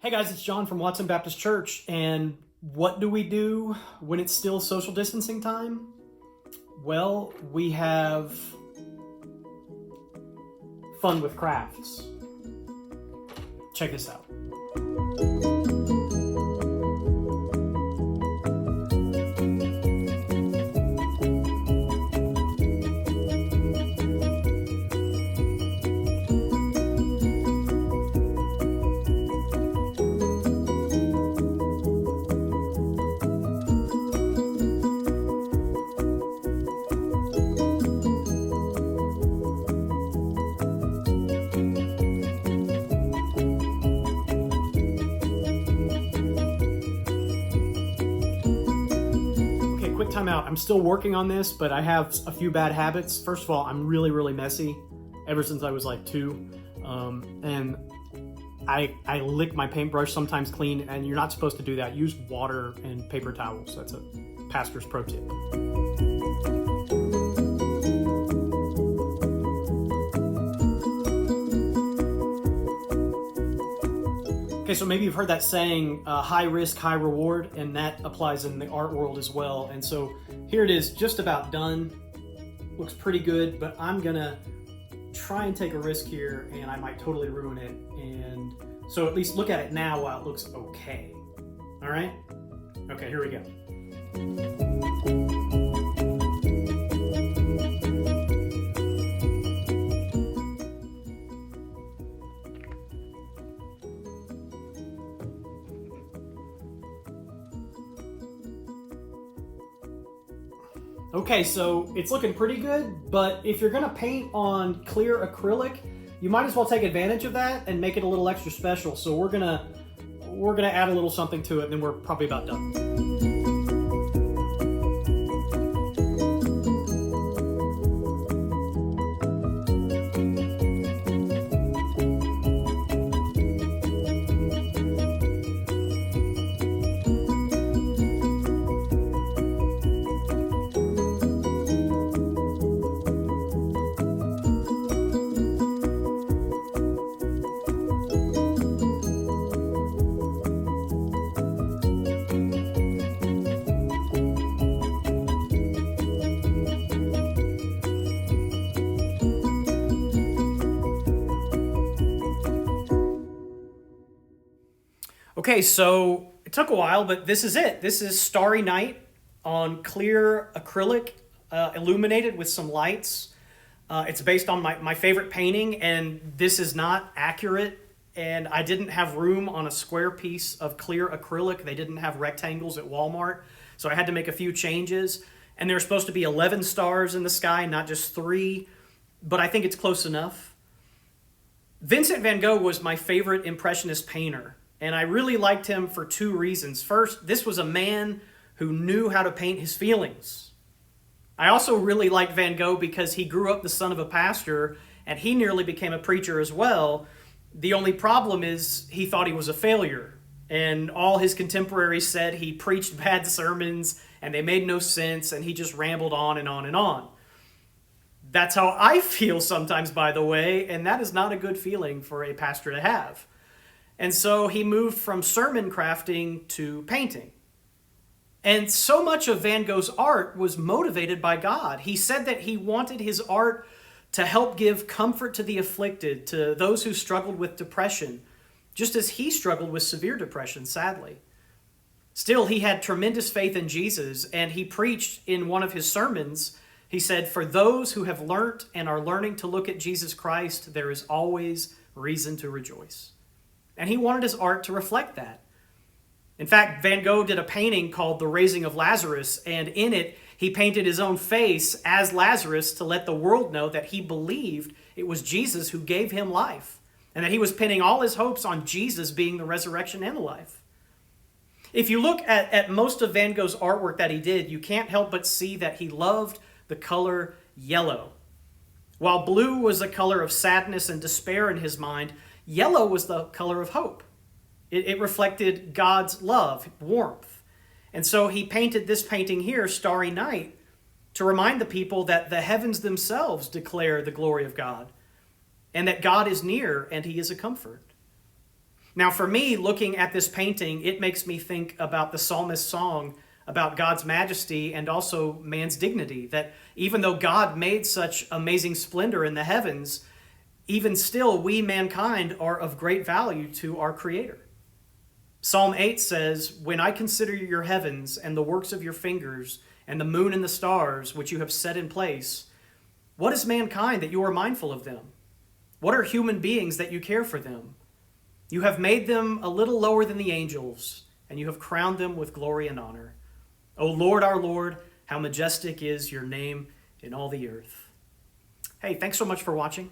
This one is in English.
Hey guys, it's John from Watson Baptist Church, and what do we do when it's still social distancing time? Well, we have fun with crafts. Check this out. Quick time out. I'm still working on this, but I have a few bad habits. First of all, I'm really messy ever since I was like 2. And I lick my paintbrush sometimes clean, and you're not supposed to do that. Use water and paper towels. That's a pastor's pro tip. Okay, so maybe you've heard that saying, high risk, high reward, and that applies in the art world as well. And so here it is, just about done. Looks pretty good, but I'm gonna try and take a risk here, and I might totally ruin it. And so at least look at it now while it looks okay. All right? Okay, here we go. Okay, so it's looking pretty good, but if you're gonna paint on clear acrylic, you might as well take advantage of that and make it a little extra special. So we're gonna add a little something to it, and then we're probably about done. Okay, so it took a while, but this is it. This is Starry Night on clear acrylic, illuminated with some lights. It's based on my favorite painting, and this is not accurate, and I didn't have room on a square piece of clear acrylic. They didn't have rectangles at Walmart, so I had to make a few changes, and there were supposed to be 11 stars in the sky, not just 3, but I think it's close enough. Vincent van Gogh was my favorite Impressionist painter. And I really liked him for 2 reasons. First, this was a man who knew how to paint his feelings. I also really liked Van Gogh because he grew up the son of a pastor, and he nearly became a preacher as well. The only problem is he thought he was a failure. And all his contemporaries said he preached bad sermons, and they made no sense, and he just rambled on and on and on. That's how I feel sometimes, by the way, and that is not a good feeling for a pastor to have. And so he moved from sermon crafting to painting. And so much of Van Gogh's art was motivated by God. He said that he wanted his art to help give comfort to the afflicted, to those who struggled with depression, just as he struggled with severe depression, sadly. Still, he had tremendous faith in Jesus, and he preached in one of his sermons, he said, "For those who have learnt and are learning to look at Jesus Christ, there is always reason to rejoice." And he wanted his art to reflect that. In fact, Van Gogh did a painting called The Raising of Lazarus, and in it, he painted his own face as Lazarus to let the world know that he believed it was Jesus who gave him life, and that he was pinning all his hopes on Jesus being the resurrection and the life. If you look at most of Van Gogh's artwork that he did, you can't help but see that he loved the color yellow. While blue was a color of sadness and despair in his mind, yellow was the color of hope. It reflected God's love, warmth. And so he painted this painting here, Starry Night, to remind the people that the heavens themselves declare the glory of God, and that God is near and he is a comfort. Now, for me, looking at this painting, it makes me think about the psalmist's song about God's majesty and also man's dignity, that even though God made such amazing splendor in the heavens, even still, we, mankind, are of great value to our Creator. Psalm 8 says, "When I consider your heavens and the works of your fingers, and the moon and the stars which you have set in place, what is mankind that you are mindful of them? What are human beings that you care for them? You have made them a little lower than the angels, and you have crowned them with glory and honor. O Lord, our Lord, how majestic is your name in all the earth." Hey, thanks so much for watching.